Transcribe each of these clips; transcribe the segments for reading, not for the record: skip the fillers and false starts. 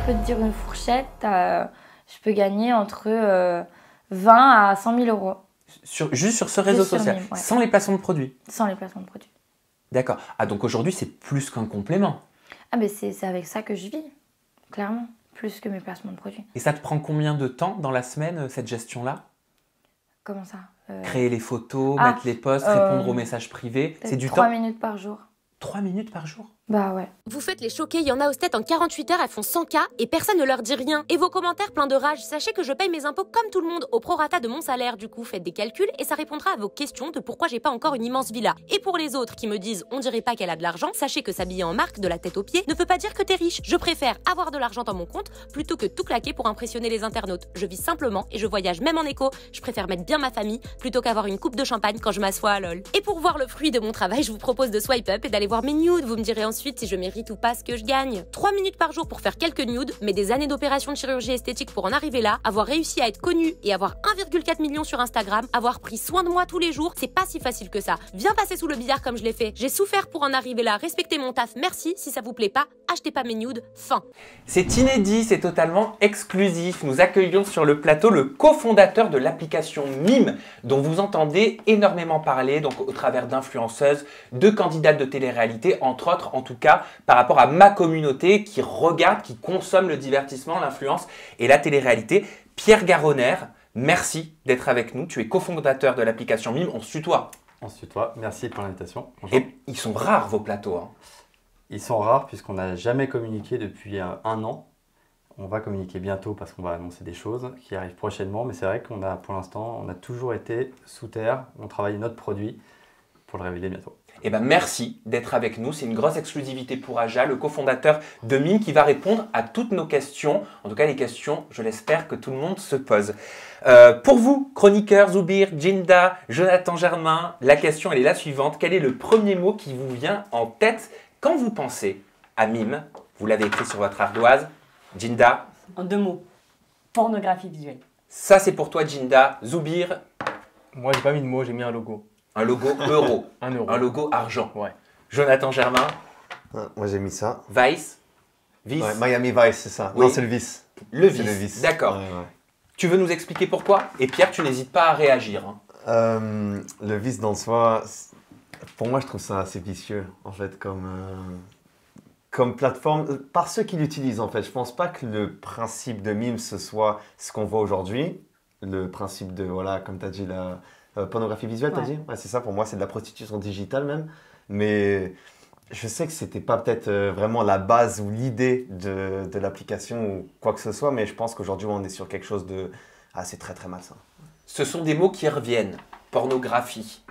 peux te dire une fourchette, je peux gagner entre 20 à 100 000 euros. Juste sur ce réseau social, Mime, ouais. sans les placements de produits? Sans les placements de produits. D'accord. Ah, donc aujourd'hui, c'est plus qu'un complément. Ah, mais c'est avec ça que je vis, clairement, plus que mes placements de produits. Et ça te prend combien de temps dans la semaine, cette gestion-là? Comment ça Créer les photos, mettre les posts, répondre aux messages privés, c'est du temps? 3 minutes par jour. 3 minutes par jour? Bah ouais. Vous faites les choquer, il y en a au stat en 48 heures, elles font 100K et personne ne leur dit rien. Et vos commentaires pleins de rage, sachez que je paye mes impôts comme tout le monde au prorata de mon salaire. Du coup, faites des calculs et ça répondra à vos questions de pourquoi j'ai pas encore une immense villa. Et pour les autres qui me disent on dirait pas qu'elle a de l'argent, sachez que s'habiller en marque de la tête aux pieds ne veut pas dire que t'es riche. Je préfère avoir de l'argent dans mon compte plutôt que tout claquer pour impressionner les internautes. Je vis simplement et je voyage même en éco. Je préfère mettre bien ma famille plutôt qu'avoir une coupe de champagne quand je m'assois à LOL. Et pour voir le fruit de mon travail, je vous propose de swipe up et d'aller voir mes nudes. Vous me direz ensuite si je mérite ou pas ce que je gagne. 3 minutes par jour pour faire quelques nudes, mais des années d'opérations de chirurgie esthétique pour en arriver là, avoir réussi à être connu et avoir 1,4 million sur Instagram, avoir pris soin de moi tous les jours, c'est pas si facile que ça. Viens passer sous le billard comme je l'ai fait. J'ai souffert pour en arriver là, respectez mon taf, merci. Si ça vous plaît pas, achetez pas mes nudes, fin. C'est inédit, c'est totalement exclusif. Nous accueillons sur le plateau le cofondateur de l'application Mime, dont vous entendez énormément parler, donc au travers d'influenceuses, de candidates de télé-réalité, entre autres, en tout cas, par rapport à ma communauté qui regarde, qui consomme le divertissement, l'influence et la télé-réalité. Pierre Garonner, merci d'être avec nous. Tu es cofondateur de l'application Mime. On se tutoie. On se tutoie. Merci pour l'invitation. Bonjour. Et ils sont rares vos plateaux, hein. Ils sont rares puisqu'on n'a jamais communiqué depuis un an. On va communiquer bientôt parce qu'on va annoncer des choses qui arrivent prochainement. Mais c'est vrai qu'on a, pour l'instant, on a toujours été sous terre. On travaille notre produit pour le révéler bientôt. Eh ben merci d'être avec nous. C'est une grosse exclusivité pour Aja, le cofondateur de Mime, qui va répondre à toutes nos questions. En tout cas, les questions, je l'espère, que tout le monde se pose. Pour vous, chroniqueurs, Zoubir, Jinda, Jonathan Germain, la question elle est la suivante. Quel est le premier mot qui vous vient en tête quand vous pensez à Mime? Vous l'avez écrit sur votre ardoise. Jinda? En 2 mots. Pornographie visuelle. Ça, c'est pour toi, Jinda. Zoubir? Moi, j'ai pas mis de mots, j'ai mis un logo. Un logo euro. 1 euro. Un logo argent. Ouais. Jonathan Germain? Moi j'ai mis ça. Vice? Vice? Ouais, Miami Vice, c'est ça. Oui. Non, c'est le Vice. Le C'est vice. le Vice. D'accord. Ouais, ouais. Tu veux nous expliquer pourquoi? Et Pierre, tu n'hésites pas à réagir, hein. Le Vice dans soi, pour moi je trouve ça assez vicieux en fait comme plateforme, par ceux qui l'utilisent en fait. Je pense pas que le principe de Mime ce soit ce qu'on voit aujourd'hui. Le principe de, voilà, comme tu as dit, la pornographie visuelle, tu as dit? Ouais, c'est ça, pour moi c'est de la prostitution digitale même. Mais je sais que c'était pas peut-être vraiment la base ou l'idée de l'application ou quoi que ce soit, mais je pense qu'aujourd'hui on est sur quelque chose de assez très très malsain. Ce sont des mots qui reviennent. Pornographie,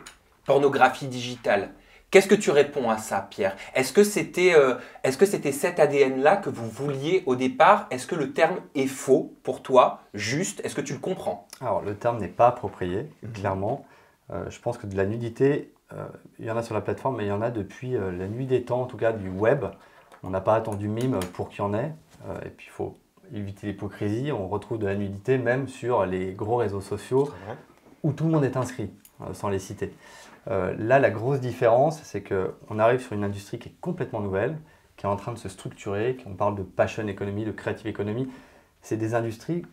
pornographie digitale. Qu'est-ce que tu réponds à ça, Pierre? Est-ce que c'était cet ADN-là que vous vouliez au départ? Est-ce que le terme est faux pour toi? Juste, est-ce que tu le comprends? Alors, le terme n'est pas approprié, clairement. Je pense que de la nudité, il y en a sur la plateforme, mais il y en a depuis la nuit des temps, en tout cas du web. On n'a pas attendu Mime pour qu'il y en ait. Et puis, il faut éviter l'hypocrisie. On retrouve de la nudité même sur les gros réseaux sociaux où tout le monde est inscrit, sans les citer. Là, la grosse différence, c'est qu'on arrive sur une industrie qui est complètement nouvelle, qui est en train de se structurer. On parle de passion economy, de creative economy. C'est des industries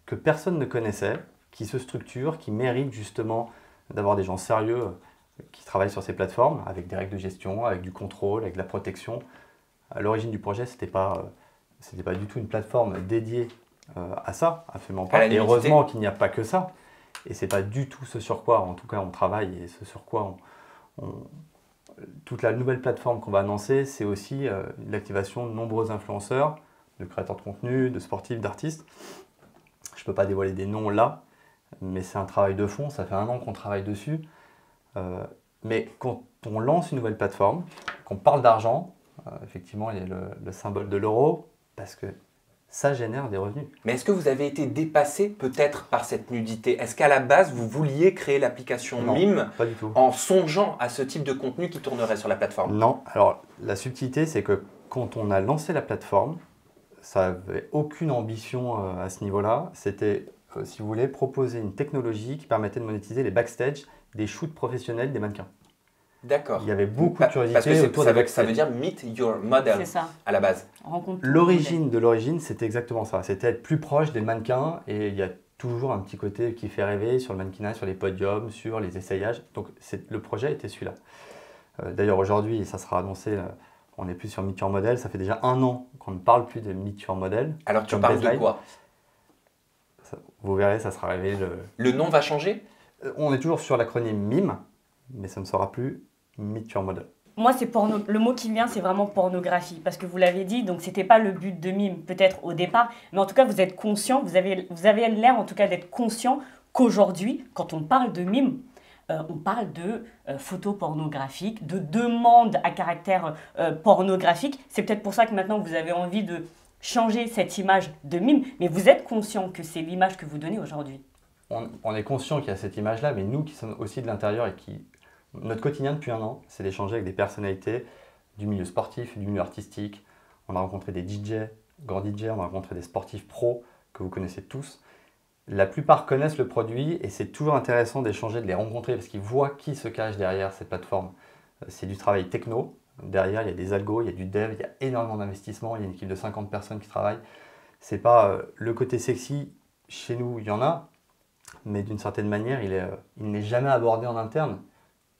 que personne ne connaissait, qui se structurent, qui méritent justement d'avoir des gens sérieux qui travaillent sur ces plateformes, avec des règles de gestion, avec du contrôle, avec de la protection. À l'origine du projet, c'était pas du tout une plateforme dédiée à ça, absolument pas. Et heureusement qu'il n'y a pas que ça. Et c'est pas du tout ce sur quoi, en tout cas, on travaille et ce sur quoi toute la nouvelle plateforme qu'on va annoncer, c'est aussi l'activation de nombreux influenceurs, de créateurs de contenu, de sportifs, d'artistes. Je ne peux pas dévoiler des noms là, mais c'est un travail de fond, ça fait 1 an qu'on travaille dessus. Mais quand on lance une nouvelle plateforme, qu'on parle d'argent, effectivement, il y a le symbole de l'euro, parce que ça génère des revenus. Mais est-ce que vous avez été dépassé peut-être par cette nudité? Est-ce qu'à la base, vous vouliez créer l'application Mime pas du tout. En songeant à ce type de contenu qui tournerait sur la plateforme? Non. Alors, la subtilité, c'est que quand on a lancé la plateforme, ça n'avait aucune ambition à ce niveau-là. C'était, si vous voulez, proposer une technologie qui permettait de monétiser les backstage des shoots professionnels des mannequins. D'accord. Il y avait beaucoup de curiosité Parce que autour ça des veut, ça veut dire meet your model C'est ça. à la base. Rencontre tout L'origine de l'origine, c'était exactement ça. C'était être plus proche des mannequins et il y a toujours un petit côté qui fait rêver sur le mannequinat, sur les podiums, sur les essayages. Donc le projet était celui-là. D'ailleurs aujourd'hui, ça sera annoncé, on n'est plus sur Meet Your Model. Ça fait déjà 1 an qu'on ne parle plus de Meet Your Model. Alors tu comme parles de baseline. quoi? Vous verrez, ça sera révélé. Le nom va changer? On est toujours sur l'acronyme MIME, mais ça ne sera plus Meet Your Model. Moi, c'est le mot qui me vient, c'est vraiment pornographie. Parce que vous l'avez dit, donc c'était pas le but de Mime, peut-être au départ. Mais en tout cas, vous êtes conscient, vous avez l'air en tout cas d'être conscient qu'aujourd'hui, quand on parle de Mime, on parle de photos pornographiques, de demandes à caractère pornographique. C'est peut-être pour ça que maintenant, vous avez envie de changer cette image de Mime. Mais vous êtes conscient que c'est l'image que vous donnez aujourd'hui. On est conscient qu'il y a cette image-là, mais nous qui sommes aussi de l'intérieur et qui... Notre quotidien depuis 1 an, c'est d'échanger avec des personnalités du milieu sportif, du milieu artistique. On a rencontré des DJ, grands DJ, on a rencontré des sportifs pros que vous connaissez tous. La plupart connaissent le produit et c'est toujours intéressant d'échanger, de les rencontrer parce qu'ils voient qui se cache derrière ces plateformes. C'est du travail techno. Derrière, il y a des algos, il y a du dev, il y a énormément d'investissement, il y a une équipe de 50 personnes qui travaillent. C'est pas le côté sexy, chez nous, il y en a, mais d'une certaine manière, il n'est jamais abordé en interne.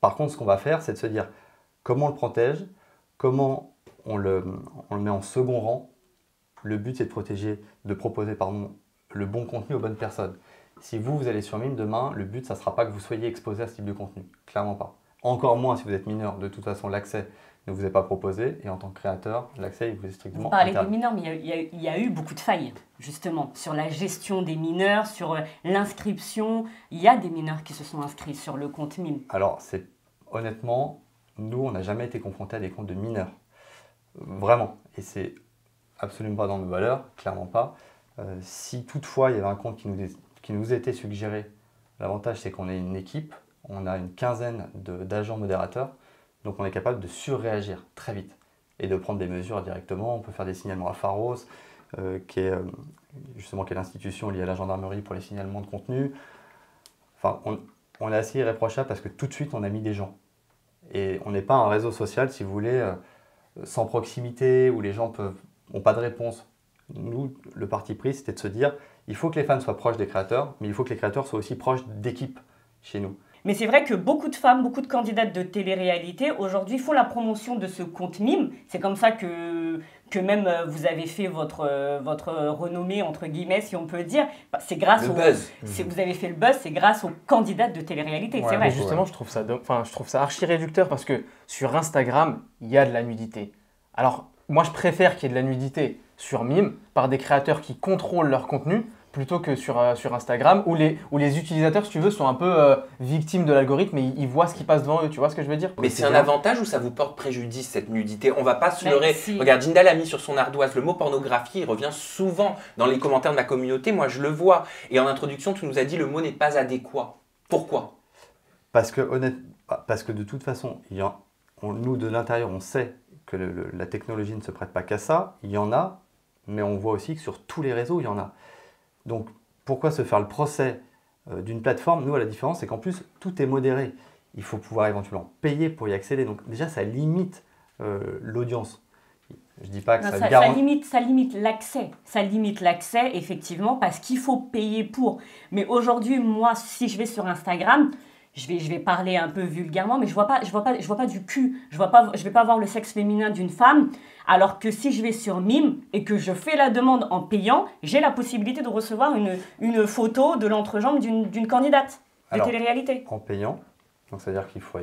Par contre, ce qu'on va faire, c'est de se dire comment on le protège, comment on le met en second rang. Le but, c'est de proposer le bon contenu aux bonnes personnes. Si vous allez sur Mime demain, le but, ça ne sera pas que vous soyez exposé à ce type de contenu. Clairement pas. Encore moins si vous êtes mineur. De toute façon, l'accès ne vous est pas proposé. Et en tant que créateur, l'accès, il vous est strictement Vous parlez des interdit. mineurs, mais il y a eu beaucoup de failles, justement, sur la gestion des mineurs, sur l'inscription. Il y a des mineurs qui se sont inscrits sur le compte Mime. Alors, honnêtement, nous, on n'a jamais été confrontés à des comptes de mineurs. Vraiment. Et c'est absolument pas dans nos valeurs, clairement pas. Si toutefois, il y avait un compte qui nous était suggéré, l'avantage, c'est qu'on est une équipe. On a une quinzaine d'agents modérateurs. Donc, on est capable de surréagir très vite et de prendre des mesures directement. On peut faire des signalements à Pharos, qui est l'institution liée à la gendarmerie pour les signalements de contenu. Enfin, on est assez irréprochable parce que tout de suite, on a mis des gens. Et on n'est pas un réseau social, si vous voulez, sans proximité, où les gens n'ont pas de réponse. Nous, le parti pris, c'était de se dire, il faut que les fans soient proches des créateurs, mais il faut que les créateurs soient aussi proches d'équipes chez nous. Mais c'est vrai que beaucoup de femmes, beaucoup de candidates de télé-réalité aujourd'hui font la promotion de ce compte Mime. C'est comme ça que même vous avez fait votre renommée, entre guillemets, si on peut dire. C'est grâce Le buzz. Vous avez fait le buzz, c'est grâce aux candidates de télé-réalité, Ouais, c'est mais vrai. justement, je trouve ça archi réducteur parce que sur Instagram, il y a de la nudité. Alors, moi, je préfère qu'il y ait de la nudité sur Mime par des créateurs qui contrôlent leur contenu plutôt que sur Instagram où les utilisateurs, si tu veux, sont un peu victimes de l'algorithme et ils voient ce qui passe devant eux. Tu vois ce que je veux dire? Mais c'est un avantage ou ça vous porte préjudice, cette nudité? On va pas se Mais leurrer. si. Regarde, Jindal a mis sur son ardoise le mot pornographie, il revient souvent dans les commentaires de ma communauté, moi je le vois. Et en introduction, tu nous as dit le mot n'est pas adéquat. Pourquoi? Parce que de toute façon, nous de l'intérieur, on sait que la technologie ne se prête pas qu'à ça. Il y en a, mais on voit aussi que sur tous les réseaux, il y en a. Donc, pourquoi se faire le procès d'une plateforme? Nous, à la différence, c'est qu'en plus, tout est modéré. Il faut pouvoir éventuellement payer pour y accéder. Donc, déjà, ça limite l'audience. Je ne dis pas que Non, ça ça garantit. limite l'accès. Ça limite l'accès, effectivement, parce qu'il faut payer pour. Mais aujourd'hui, moi, si je vais sur Instagram, je vais parler un peu vulgairement, mais je vois pas du cul. Je vais pas voir le sexe féminin d'une femme. Alors que si je vais sur Mime et que je fais la demande en payant, j'ai la possibilité de recevoir une photo de l'entrejambe d'une candidate de Alors, télé-réalité. En payant. Donc, c'est-à-dire qu'il faut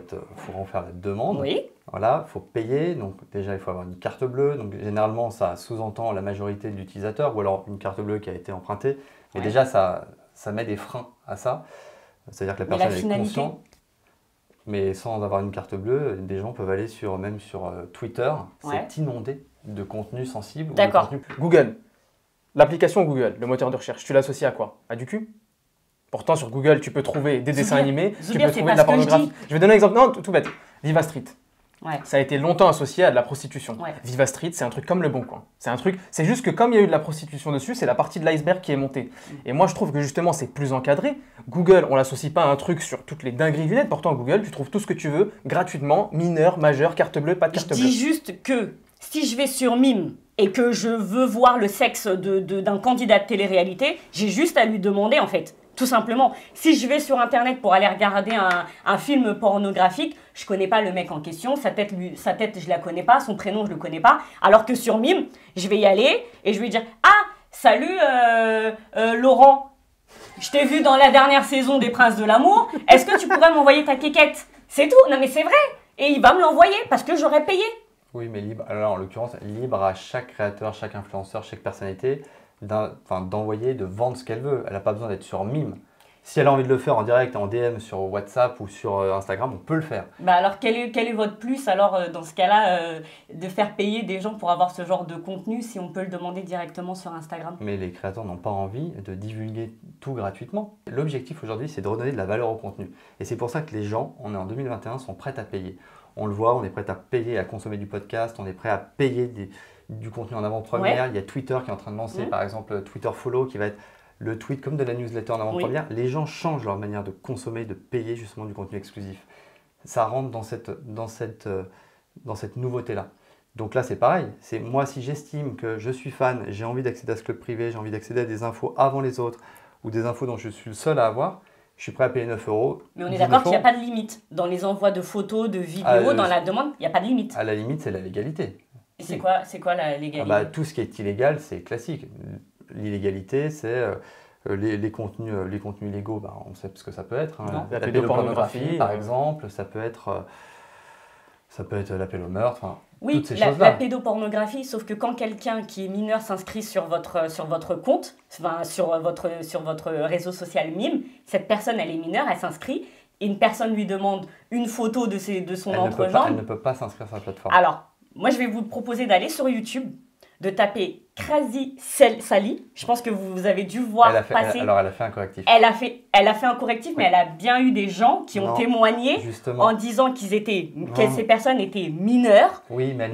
en faire la demande. Oui. Voilà, il faut payer. Donc, déjà, il faut avoir une carte bleue. Donc, généralement, ça sous-entend la majorité de l'utilisateur ou alors une carte bleue qui a été empruntée. Mais Ouais. déjà, ça met des freins à ça. C'est-à-dire que la Mais la personne est finalité. consciente. Mais sans avoir une carte bleue, des gens peuvent aller même sur Twitter. Ouais. C'est inondé de contenu sensible. ou de D'accord. contenu- Google. L'application Google, le moteur de recherche, tu l'associes à quoi? À du cul? Pourtant, sur Google, tu peux trouver des dessins Zoubir. animés, tu Zoubir, peux c'est trouver de pas la ce que je pornographie. dis. Je vais donner un exemple. Non, tout bête. Viva Street. Ouais. Ça a été longtemps associé à de la prostitution. Ouais. Viva Street, c'est un truc comme Le Bon Coin. C'est juste que comme il y a eu de la prostitution dessus, c'est la partie de l'iceberg qui est montée. Et moi, je trouve que justement, c'est plus encadré. Google, on l'associe pas à un truc sur toutes les dingueries du net. Pourtant, Google, tu trouves tout ce que tu veux gratuitement, mineur, majeur, carte bleue, pas de Je carte bleue. dis juste que si je vais sur Mime et que je veux voir le sexe d'un candidat de télé-réalité, j'ai juste à lui demander en fait. Tout simplement. Si je vais sur Internet pour aller regarder un film pornographique, je connais pas le mec en question, sa tête je la connais pas, son prénom je le connais pas. Alors que sur Mime, je vais y aller et je vais dire « Ah, salut Laurent, je t'ai vu dans la dernière saison des Princes de l'amour, est-ce que tu pourrais m'envoyer ta quéquette ?» C'est tout, non mais c'est vrai. Et il va me l'envoyer parce que j'aurais payé. Oui, mais libre, alors en l'occurrence, libre à chaque créateur, chaque influenceur, chaque personnalité d'envoyer, de vendre ce qu'elle veut. Elle n'a pas besoin d'être sur Mime. Si elle a envie de le faire en direct, en DM sur WhatsApp ou sur Instagram, on peut le faire. Bah alors quel est votre plus alors dans ce cas-là de faire payer des gens pour avoir ce genre de contenu si on peut le demander directement sur Instagram? Mais les créateurs n'ont pas envie de divulguer tout gratuitement. L'objectif aujourd'hui, c'est de redonner de la valeur au contenu. Et c'est pour ça que les gens, on est en 2021, sont prêts à payer. On le voit, on est prêt à payer, à consommer du podcast, on est prêt à payer du contenu en avant-première. Ouais. Il y a Twitter qui est en train de lancer, par exemple, Twitter Follow, qui va être le tweet comme de la newsletter en avant-première. Oui. Les gens changent leur manière de consommer, de payer justement du contenu exclusif. Ça rentre dans cette nouveauté-là. Donc là, c'est pareil. C'est moi, si j'estime que je suis fan, j'ai envie d'accéder à ce club privé, j'ai envie d'accéder à des infos avant les autres ou des infos dont je suis le seul à avoir, je suis prêt à payer 9 €. Mais on est d'accord qu'il n'y a pas de limite. Dans les envois de photos, de vidéos, dans la demande, il n'y a pas de limite. À la limite, c'est la légalité. Et c'est quoi la légalité? Tout ce qui est illégal, c'est classique. L'illégalité, c'est les contenus illégaux, on sait ce que ça peut être. Hein. La pédopornographie, par exemple, ça peut être l'appel au meurtre. Oui, toutes ces choses-là. La pédopornographie, sauf que quand quelqu'un qui est mineur s'inscrit sur votre compte, sur votre réseau social Mime, cette personne, elle est mineure, elle s'inscrit, et une personne lui demande une photo de son entrejambe. Elle ne peut pas s'inscrire sur la plateforme. Alors, moi, je vais vous proposer d'aller sur YouTube, de taper Crazy Sally. Je pense que vous avez dû voir passer. Elle a fait un correctif. Elle a fait un correctif, mais elle a bien eu des gens qui ont témoigné en disant que ces personnes étaient mineures. Oui, mais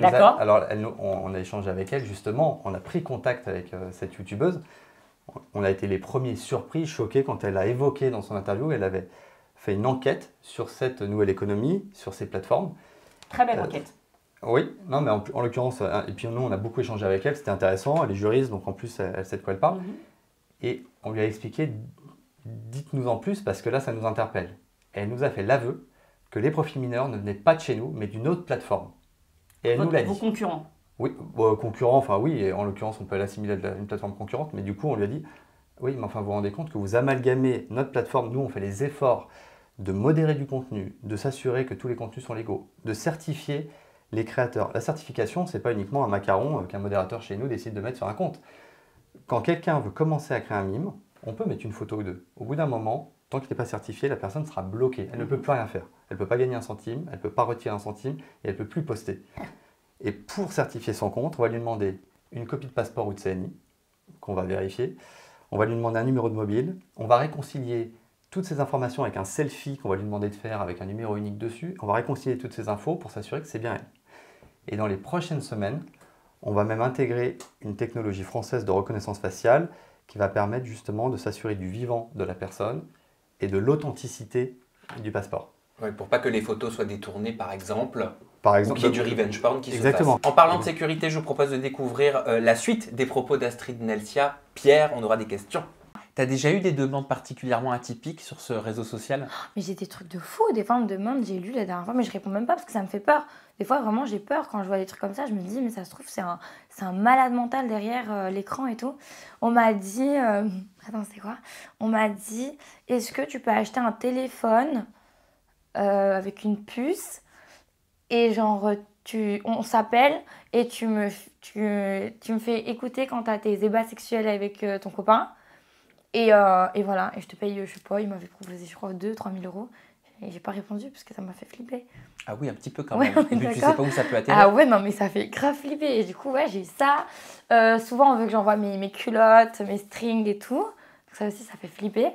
on a échangé avec elle justement. On a pris contact avec cette youtubeuse. On a été les premiers surpris, choqués quand elle a évoqué dans son interview. Elle avait fait une enquête sur cette nouvelle économie, sur ces plateformes. Très belle enquête. Oui, non, mais en l'occurrence, et puis nous, on a beaucoup échangé avec elle, c'était intéressant, elle est juriste, donc en plus, elle sait de quoi elle parle. Et on lui a expliqué, dites-nous en plus, parce que là, ça nous interpelle. Et elle nous a fait l'aveu que les profils mineurs ne venaient pas de chez nous, mais d'une autre plateforme. Et elle nous l'a dit. Vos concurrents? Oui, concurrents, enfin oui, et en l'occurrence, on peut l'assimiler à une plateforme concurrente, mais du coup, on lui a dit, oui, mais enfin, vous vous rendez compte que vous amalgamez notre plateforme, nous, on fait les efforts de modérer du contenu, de s'assurer que tous les contenus sont légaux, de certifier les créateurs. La certification, ce n'est pas uniquement un macaron qu'un modérateur chez nous décide de mettre sur un compte. Quand quelqu'un veut commencer à créer un mime, on peut mettre une photo ou deux. Au bout d'un moment, tant qu'il n'est pas certifié, la personne sera bloquée. Elle ne peut plus rien faire. Elle ne peut pas gagner un centime, elle ne peut pas retirer un centime et elle ne peut plus poster. Et pour certifier son compte, on va lui demander une copie de passeport ou de CNI, qu'on va vérifier. On va lui demander un numéro de mobile. On va réconcilier toutes ces informations avec un selfie qu'on va lui demander de faire avec un numéro unique dessus. On va réconcilier toutes ces infos pour s'assurer que c'est bien elle. Et dans les prochaines semaines, on va même intégrer une technologie française de reconnaissance faciale qui va permettre justement de s'assurer du vivant de la personne et de l'authenticité du passeport. Oui, pour pas que les photos soient détournées, par exemple, ou qu'il y ait du revenge porn qui se fasse. En parlant de sécurité, je vous propose de découvrir la suite des propos d'Astrid Nelsia. Pierre, on aura des questions. T'as déjà eu des demandes particulièrement atypiques sur ce réseau social? Mais j'ai des trucs de fou. Des fois, on me demande, j'ai lu la dernière fois, mais je réponds même pas parce que ça me fait peur. Des fois, vraiment, j'ai peur quand je vois des trucs comme ça. Je me dis, mais ça se trouve, c'est un malade mental derrière l'écran et tout. On m'a dit, attends, c'est quoi? On m'a dit, est-ce que tu peux acheter un téléphone avec une puce et genre, on s'appelle et tu me fais écouter quand t'as tes ébats sexuels avec ton copain. Et voilà, et je te paye, je sais pas, il m'avait proposé, je crois, 2-3 000 €. Et j'ai pas répondu parce que ça m'a fait flipper. Ah oui, un petit peu quand même. Et puis tu sais pas où ça peut atterrir. Ah ouais, non, mais ça fait grave flipper. Et du coup, ouais, j'ai eu ça. Souvent, on veut que j'envoie mes culottes, mes strings et tout. Donc ça aussi, ça fait flipper.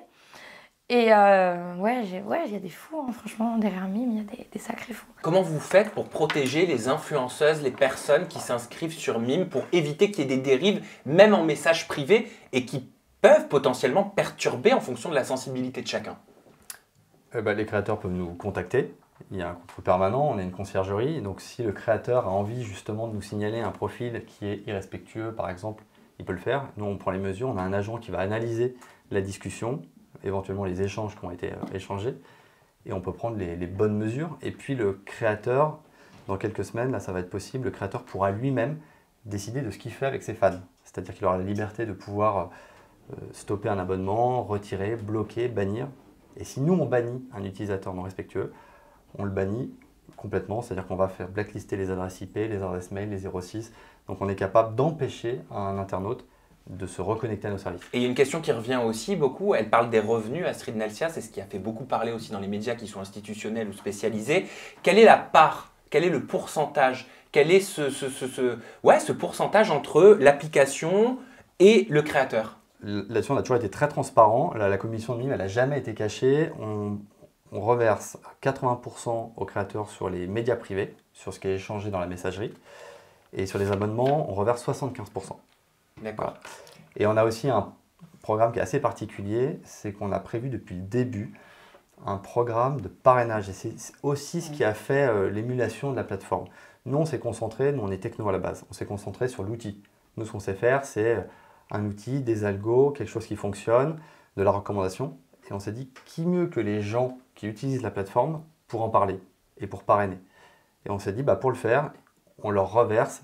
Et ouais, il y a des fous, hein, franchement, derrière Mime, il y a des sacrés fous. Comment vous faites pour protéger les influenceuses, les personnes qui s'inscrivent sur Mime pour éviter qu'il y ait des dérives, même en message privé, et qui peuvent potentiellement perturber en fonction de la sensibilité de chacun? Les créateurs peuvent nous contacter. Il y a un contrôle permanent, on a une conciergerie. Donc si le créateur a envie justement de nous signaler un profil qui est irrespectueux, par exemple, il peut le faire. Nous, on prend les mesures. On a un agent qui va analyser la discussion, éventuellement les échanges qui ont été échangés. Et on peut prendre les bonnes mesures. Et puis le créateur, dans quelques semaines, là ça va être possible, le créateur pourra lui-même décider de ce qu'il fait avec ses fans. C'est-à-dire qu'il aura la liberté de pouvoir stopper un abonnement, retirer, bloquer, bannir. Et si nous, on bannit un utilisateur non respectueux, on le bannit complètement. C'est-à-dire qu'on va faire blacklister les adresses IP, les adresses mail, les 06. Donc on est capable d'empêcher un internaute de se reconnecter à nos services. Et il y a une question qui revient aussi beaucoup, elle parle des revenus, Astrid Nalsia, c'est ce qui a fait beaucoup parler aussi dans les médias qui sont institutionnels ou spécialisés. Quelle est la part, quel est le pourcentage, quel est ce pourcentage entre l'application et le créateur? Là-dessus, on a toujours été très transparent. La commission de Mime, elle n'a jamais été cachée. On reverse 80% aux créateurs sur les médias privés, sur ce qui est échangé dans la messagerie. Et sur les abonnements, on reverse 75%. D'accord. Voilà. Et on a aussi un programme qui est assez particulier, c'est qu'on a prévu depuis le début un programme de parrainage. Et c'est aussi ce qui a fait l'émulation de la plateforme. Nous, on s'est concentré, nous on est techno à la base, on s'est concentré sur l'outil. Nous, ce qu'on sait faire, c'est un outil, des algos, quelque chose qui fonctionne, de la recommandation. Et on s'est dit, qui mieux que les gens qui utilisent la plateforme pour en parler et pour parrainer. Et on s'est dit, pour le faire, on leur reverse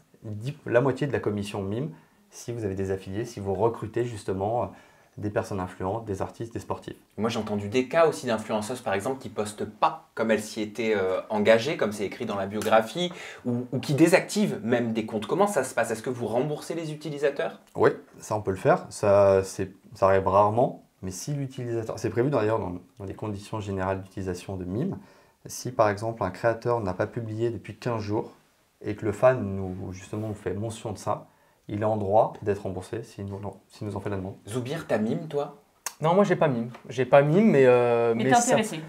la moitié de la commission Mime si vous avez des affiliés, si vous recrutez justement des personnes influentes, des artistes, des sportifs. Moi, j'ai entendu des cas aussi d'influenceuses, par exemple, qui ne postent pas comme elles s'y étaient engagées, comme c'est écrit dans la biographie, ou qui désactivent même des comptes. Comment ça se passe? Est-ce que vous remboursez les utilisateurs? Oui, ça on peut le faire. Ça arrive rarement, mais si l'utilisateur... C'est prévu d'ailleurs dans les conditions générales d'utilisation de Mime. Si par exemple un créateur n'a pas publié depuis 15 jours et que le fan nous fait mention de ça, il est en droit d'être remboursé s'il nous en fait la demande. Zoubir, t'as Mime, toi? Non, moi j'ai pas Mime. J'ai pas Mime, mais t'es intéressé?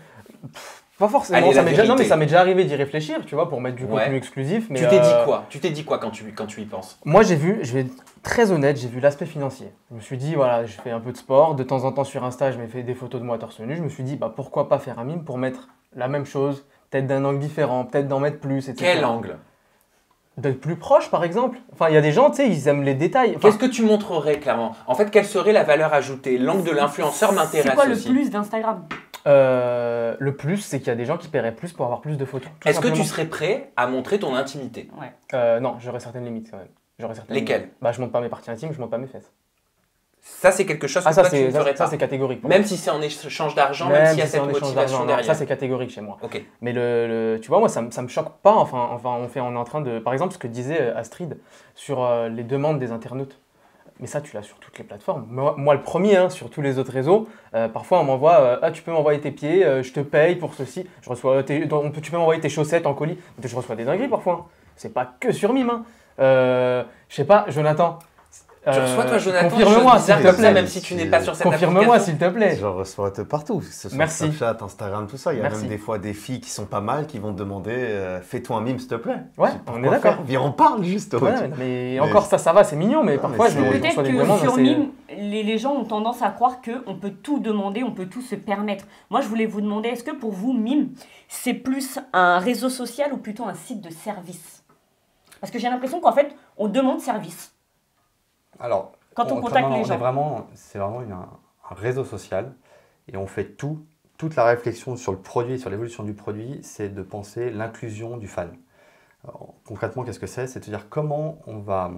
Pas forcément. Allez, Ça m'est déjà arrivé d'y réfléchir, tu vois, pour mettre du contenu exclusif. Mais tu t'es dit quoi? Tu t'es dit quoi quand tu y penses? Moi, je vais être très honnête, j'ai vu l'aspect financier. Je me suis dit, voilà, je fais un peu de sport. De temps en temps sur Insta, je me fais des photos de moi torse nu. Je me suis dit, pourquoi pas faire un Mime pour mettre la même chose, peut-être d'un angle différent, peut-être d'en mettre plus, etc. Quel angle? D'être plus proche, par exemple. Enfin, il y a des gens, tu sais, ils aiment les détails. Qu'est-ce que tu montrerais, clairement? En fait, quelle serait la valeur ajoutée? L'angle de l'influenceur m'intéresse aussi. C'est quoi le plus d'Instagram? Le plus, c'est qu'il y a des gens qui paieraient plus pour avoir plus de photos. Est-ce que tu serais prêt à montrer ton intimité? Ouais. Non, j'aurais certaines limites quand même. Lesquelles? Je monte pas mes parties intimes, je monte pas mes fesses. Ça, c'est quelque chose que toi, tu ne ferais pas. Ça, c'est catégorique. Même si c'est en échange d'argent, même s'il y a cette motivation derrière. Ça, c'est catégorique chez moi. Ok. Mais tu vois, moi, ça me choque pas. Enfin, on est en train de... Par exemple, ce que disait Astrid sur les demandes des internautes. Mais ça, tu l'as sur toutes les plateformes. Moi, le premier, sur tous les autres réseaux, parfois, on m'envoie tu peux m'envoyer tes pieds, je te paye pour ceci. Je reçois tu peux m'envoyer tes chaussettes en colis. Je reçois des dingueries parfois. C'est pas que sur Mime. Je sais pas, Jonathan. Tu reçois toi, Jonathan, confirme-moi s'il te plaît, même si tu n'es pas sur cette application. Confirme-moi s'il te plaît. Je reçois partout, que ce soit Merci. Snapchat, Instagram, tout ça. Il y a Merci. même des fois des filles qui sont pas mal qui vont te demander fais-toi un Mime s'il te plaît. Ouais, on est d'accord. Viens, on parle juste. Ouais, mais encore ça va, c'est mignon, mais parfois je Peut-être reçois des que demandes. sur Mime, les gens ont tendance à croire qu'on peut tout demander, on peut tout se permettre. Moi, je voulais vous demander, est-ce que pour vous, Mime, c'est plus un réseau social ou plutôt un site de service? Parce que j'ai l'impression qu'en fait, on demande service. Alors, quand on contacte les gens. C'est vraiment un réseau social et on fait toute la réflexion sur le produit, sur l'évolution du produit, c'est de penser l'inclusion du fan. Alors, concrètement, qu'est-ce que c'est? C'est de dire comment on va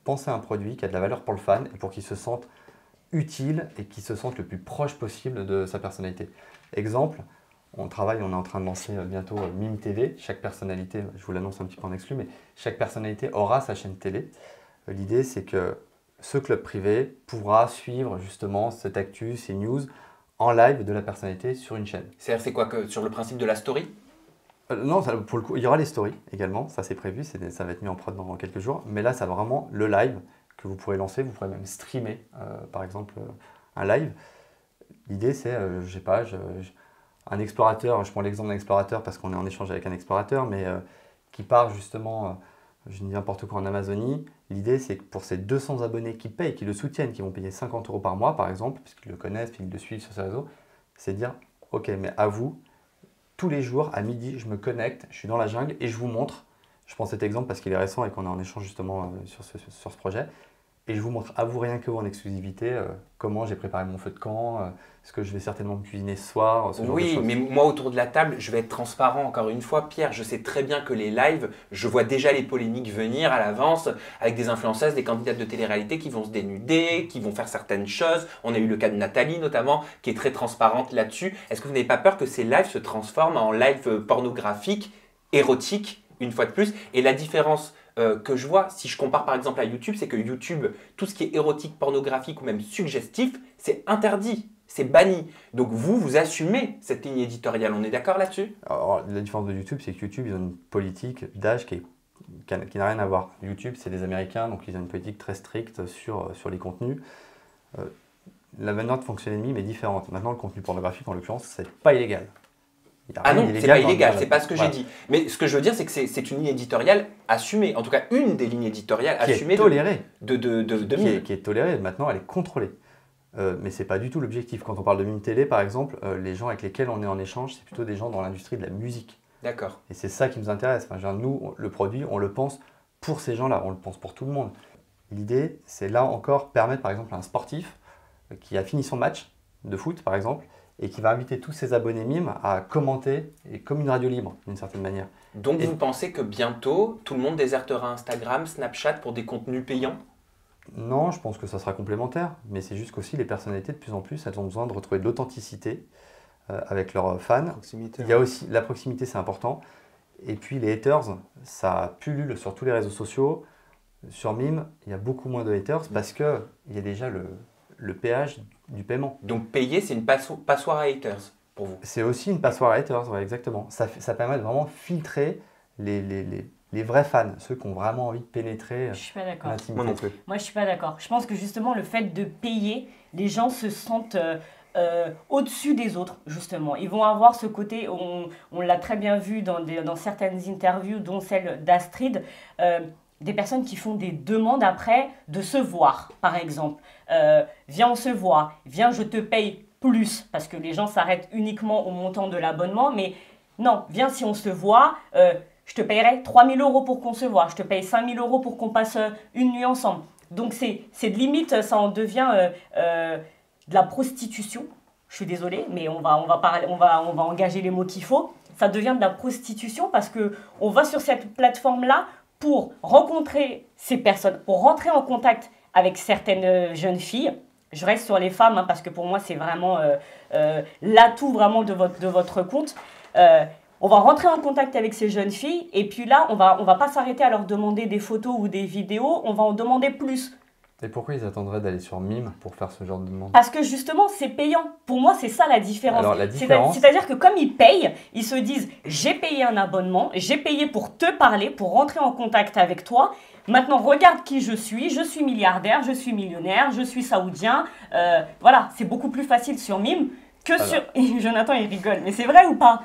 penser un produit qui a de la valeur pour le fan et pour qu'il se sente utile et qu'il se sente le plus proche possible de sa personnalité. Exemple, on est en train de lancer bientôt Mime TV. Chaque personnalité, je vous l'annonce un petit peu en exclu, mais chaque personnalité aura sa chaîne télé. L'idée, c'est que ce club privé pourra suivre justement cette actu, ces news en live de la personnalité sur une chaîne. C'est quoi que sur le principe de la story? Non, pour le coup, il y aura les stories également, ça c'est prévu, ça va être mis en prod dans quelques jours. Mais là, ça va vraiment le live que vous pourrez lancer, vous pourrez même streamer par exemple un live. L'idée, c'est, je sais pas, un explorateur, je prends l'exemple d'un explorateur parce qu'on est en échange avec un explorateur, mais qui part justement, je dis n'importe quoi, en Amazonie. L'idée, c'est que pour ces 200 abonnés qui payent, qui le soutiennent, qui vont payer 50 € par mois, par exemple, puisqu'ils le connaissent, puis ils le suivent sur ses réseaux, c'est de dire, ok, mais à vous, tous les jours, à midi, je me connecte, je suis dans la jungle et je vous montre. Je prends cet exemple parce qu'il est récent et qu'on est en échange justement sur ce projet. Et je vous montre à vous rien que vous en exclusivité comment j'ai préparé mon feu de camp, ce que je vais certainement me cuisiner ce soir, ce genre de Oui, choses. mais moi autour de la table, je vais être transparent encore une fois. Pierre, je sais très bien que les lives, je vois déjà les polémiques venir à l'avance avec des influenceuses, des candidates de télé-réalité qui vont se dénuder, qui vont faire certaines choses. On a eu le cas de Nathalie notamment, qui est très transparente là-dessus. Est-ce que vous n'avez pas peur que ces lives se transforment en lives pornographiques, érotiques, une fois de plus? Et la différence que je vois, si je compare par exemple à YouTube, c'est que YouTube, tout ce qui est érotique, pornographique ou même suggestif, c'est interdit, c'est banni. Donc vous assumez cette ligne éditoriale, on est d'accord là-dessus? Alors, la différence de YouTube, c'est que YouTube, ils ont une politique d'âge qui n'a rien à voir. YouTube, c'est des Américains, donc ils ont une politique très stricte sur les contenus. La manière de fonctionner de mime est différente. Maintenant, le contenu pornographique, en l'occurrence, c'est pas illégal. Ah non, c'est pas illégal, c'est pas ce que voilà. j'ai dit. Mais ce que je veux dire, c'est que c'est une ligne éditoriale assumée. En tout cas, une des lignes éditoriales Qui assumées est tolérée. de mime. Qui est tolérée. Maintenant, elle est contrôlée. Mais ce n'est pas du tout l'objectif. Quand on parle de mime télé, par exemple, les gens avec lesquels on est en échange, c'est plutôt des gens dans l'industrie de la musique. D'accord. Et c'est ça qui nous intéresse. Enfin, nous, le produit, on le pense pour ces gens-là, on le pense pour tout le monde. L'idée, c'est là encore permettre, par exemple, à un sportif qui a fini son match de foot, par exemple, et qui va inviter tous ses abonnés mimes à commenter, et comme une radio libre, d'une certaine manière. Donc vous pensez que bientôt, tout le monde désertera Instagram, Snapchat pour des contenus payants? Non, je pense que ça sera complémentaire, mais c'est juste qu'aussi les personnalités, de plus en plus, elles ont besoin de retrouver de l'authenticité avec leurs fans. Proximité. Il y a aussi la proximité, c'est important. Et puis les haters, ça pullule sur tous les réseaux sociaux. Sur Mime, il y a beaucoup moins de haters parce qu'il y a déjà le péage du paiement. Donc payer, c'est une passoire à haters pour vous? C'est aussi une passoire à haters, ouais, exactement. Ça permet de vraiment filtrer les vrais fans, ceux qui ont vraiment envie de pénétrer Je suis pas d'accord. l'intimité. Moi non plus. Moi, je suis pas d'accord. Je pense que justement, le fait de payer, les gens se sentent au-dessus des autres, justement. Ils vont avoir ce côté, on l'a très bien vu dans certaines interviews, dont celle d'Astrid, des personnes qui font des demandes après de se voir, par exemple. Viens, on se voit. Viens, je te paye plus. Parce que les gens s'arrêtent uniquement au montant de l'abonnement. Mais non, viens, si on se voit, je te payerai 3 000 € pour qu'on se voit. Je te paye 5 000 € pour qu'on passe une nuit ensemble. Donc, c'est de limite, ça en devient de la prostitution. Je suis désolée, mais on va engager les mots qu'il faut. Ça devient de la prostitution parce qu'on va sur cette plateforme-là pour rencontrer ces personnes, pour rentrer en contact avec certaines jeunes filles. Je reste sur les femmes parce que pour moi, c'est vraiment l'atout vraiment de votre compte. On va rentrer en contact avec ces jeunes filles et puis là, on va pas s'arrêter à leur demander des photos ou des vidéos, on va en demander plus. Et pourquoi ils attendraient d'aller sur Mime pour faire ce genre de demande? Parce que justement, c'est payant. Pour moi, c'est ça la différence. Alors, la différence... C'est-à-dire que comme ils payent, ils se disent « j'ai payé un abonnement, j'ai payé pour te parler, pour rentrer en contact avec toi. Maintenant, regarde qui je suis milliardaire, je suis millionnaire, je suis saoudien. Voilà, c'est beaucoup plus facile sur Mime que sur... Jonathan, il rigole. Mais c'est vrai ou pas?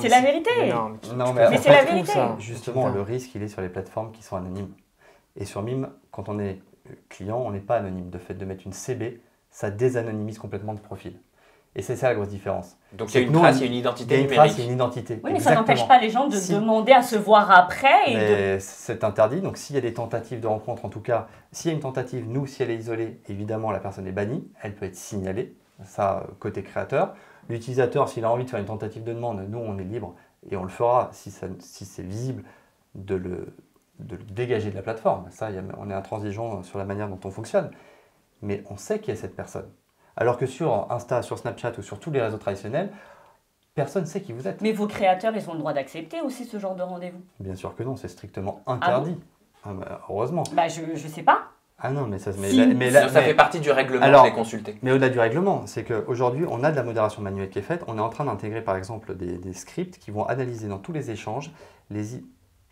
C'est la vérité. Mais c'est la vérité. Justement, le risque, il est sur les plateformes qui sont anonymes. Et sur Mime, quand on est client, on n'est pas anonyme. De fait de mettre une CB, ça désanonymise complètement le profil. Et c'est ça la grosse différence. Donc il y a une trace, il y a une identité numérique. Il y a une trace, il y a une identité. Oui, mais ça n'empêche pas les gens de demander à se voir après. Mais c'est interdit. Donc s'il y a des tentatives de rencontre, en tout cas, s'il y a une tentative, nous, si elle est isolée, évidemment, la personne est bannie. Elle peut être signalée. Ça, côté créateur. L'utilisateur, s'il a envie de faire une tentative de demande, nous, on est libre et on le fera si c'est visible de le dégager de la plateforme. Ça, on est intransigeant sur la manière dont on fonctionne. Mais on sait qu'il y a cette personne. Alors que sur Insta, sur Snapchat ou sur tous les réseaux traditionnels, personne ne sait qui vous êtes. Mais vos créateurs, ils ont le droit d'accepter aussi ce genre de rendez-vous? Bien sûr que non, c'est strictement interdit. Heureusement. Bah, je sais pas. Ah non, mais ça, ça fait partie du règlement, je l'ai consulté. Mais au-delà du règlement, c'est qu'aujourd'hui, on a de la modération manuelle qui est faite. On est en train d'intégrer, par exemple, des scripts qui vont analyser dans tous les échanges les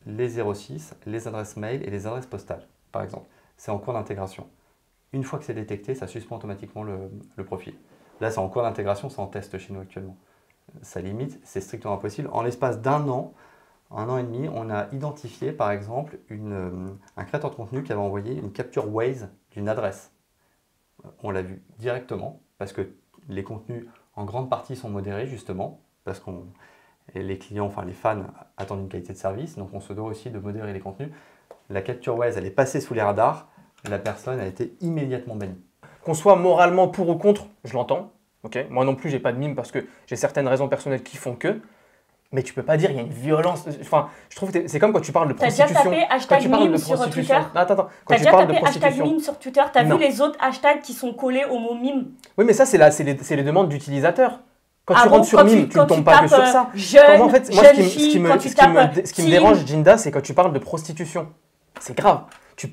06, les adresses mail et les adresses postales, par exemple. C'est en cours d'intégration. Une fois que c'est détecté, ça suspend automatiquement le profil. Là, c'est en cours d'intégration, c'est en test chez nous actuellement. Ça limite, c'est strictement impossible. En l'espace d'un an et demi, on a identifié par exemple un créateur de contenu qui avait envoyé une capture Waze d'une adresse. On l'a vu directement parce que les contenus en grande partie sont modérés justement parce que les clients, enfin les fans attendent une qualité de service, donc on se doit aussi de modérer les contenus. La capture Waze, elle est passée sous les radars, la personne a été immédiatement bannie. Qu'on soit moralement pour ou contre, je l'entends. Okay, moi non plus, j'ai pas de mime parce que j'ai certaines raisons personnelles qui font que. Mais tu peux pas dire il y a une violence. Enfin, je trouve que c'est comme quand tu parles de prostitution. T'as déjà tapé hashtag mime sur Twitter? Attends. T'as déjà tapé hashtag mime sur Twitter? T'as vu les autres hashtags qui sont collés au mot mime? Oui, mais ça, c'est les demandes d'utilisateurs. Quand tu rentres sur mime, tu ne tombes pas que sur ça. Jeune, en fait, moi, ce qui me dérange, Jinda, c'est quand tu parles de prostitution. C'est grave. Tu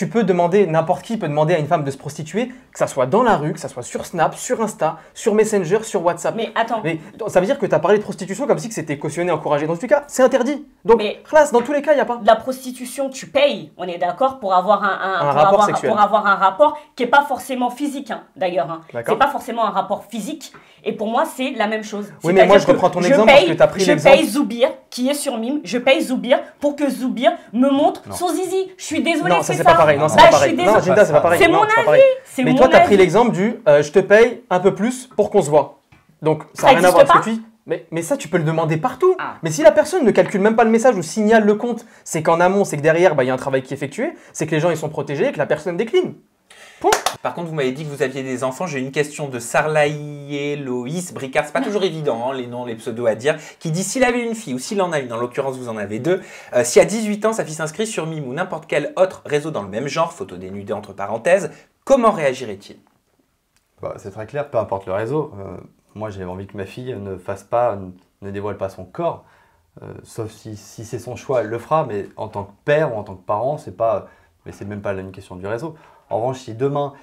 peux demander, n'importe qui peut demander à une femme de se prostituer, que ça soit dans la rue, que ça soit sur Snap, sur Insta, sur Messenger, sur WhatsApp. Mais attends. Mais ça veut dire que tu as parlé de prostitution comme si c'était cautionné, encouragé. Dans tous les cas, c'est interdit. Donc, classe, dans tous les cas, il n'y a pas. La prostitution, tu payes, on est d'accord, pour avoir un rapport sexuel. Pour avoir un rapport qui n'est pas forcément physique, hein, d'ailleurs. Hein. C'est pas forcément un rapport physique. Et pour moi, c'est la même chose. Oui, mais moi, je reprends ton exemple parce que tu as pris l'exemple. Je paye Zoubir, qui est sur Mime, je paye Zoubir pour que Zoubir me montre son zizi. Je suis désolée, c'est ça. C'est pas pareil. Non, c'est pas pareil. Non, Jinda, c'est pas pareil. C'est mon avis. Mais toi, tu as pris l'exemple du je te paye un peu plus pour qu'on se voit. Donc, ça n'a rien à voir avec ce que tu dis. Mais ça, tu peux le demander partout. Mais si la personne ne calcule même pas le message ou signale le compte, c'est qu'en amont, c'est que derrière, il y a un travail qui est effectué, c'est que les gens ils sont protégés et que la personne décline. Par contre, vous m'avez dit que vous aviez des enfants. J'ai une question de Sarlaïe Loïs Bricard. C'est pas toujours évident, hein, les noms, les pseudos à dire. Qui dit s'il avait une fille ou s'il en a une, en l'occurrence vous en avez deux, si à 18 ans sa fille s'inscrit sur Mime ou n'importe quel autre réseau dans le même genre, photo dénudée entre parenthèses, comment réagirait-il? C'est très clair, peu importe le réseau. Moi, j'ai envie que ma fille ne dévoile pas son corps. Sauf si c'est son choix, elle le fera. Mais en tant que père ou en tant que parent, c'est même pas une question du réseau. En revanche, si demain,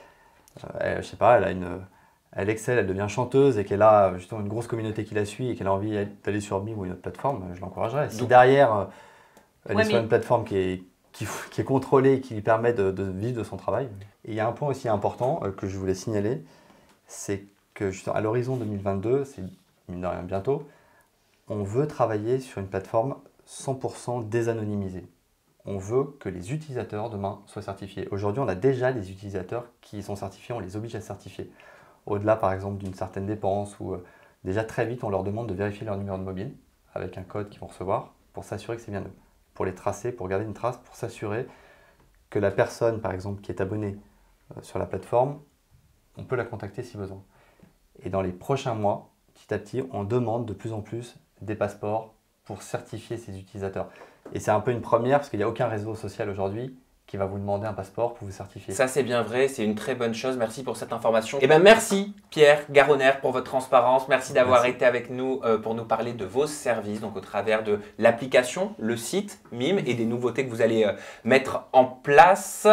je sais pas, elle excelle, elle devient chanteuse et qu'elle a justement une grosse communauté qui la suit et qu'elle a envie d'aller sur Mime ou une autre plateforme, je l'encouragerai. Si derrière, elle est sur une plateforme qui est contrôlée, qui lui permet de vivre de son travail. Et il y a un point aussi important que je voulais signaler, c'est que à l'horizon 2022, c'est mine de rien bientôt, on veut travailler sur une plateforme 100% désanonymisée. On veut que les utilisateurs demain soient certifiés. Aujourd'hui, on a déjà des utilisateurs qui sont certifiés, on les oblige à certifier. Au-delà, par exemple, d'une certaine dépense ou déjà très vite, on leur demande de vérifier leur numéro de mobile avec un code qu'ils vont recevoir pour s'assurer que c'est bien eux. Pour les tracer, pour garder une trace, pour s'assurer que la personne, par exemple, qui est abonnée sur la plateforme, on peut la contacter si besoin. Et dans les prochains mois, petit à petit, on demande de plus en plus des passeports pour certifier ces utilisateurs. Et c'est un peu une première parce qu'il n'y a aucun réseau social aujourd'hui qui va vous demander un passeport pour vous certifier. Ça, c'est bien vrai, c'est une très bonne chose. Merci pour cette information. Et merci Pierre Garonner pour votre transparence. Merci d'avoir été avec nous pour nous parler de vos services, donc au travers de l'application, le site Mime et des nouveautés que vous allez mettre en place.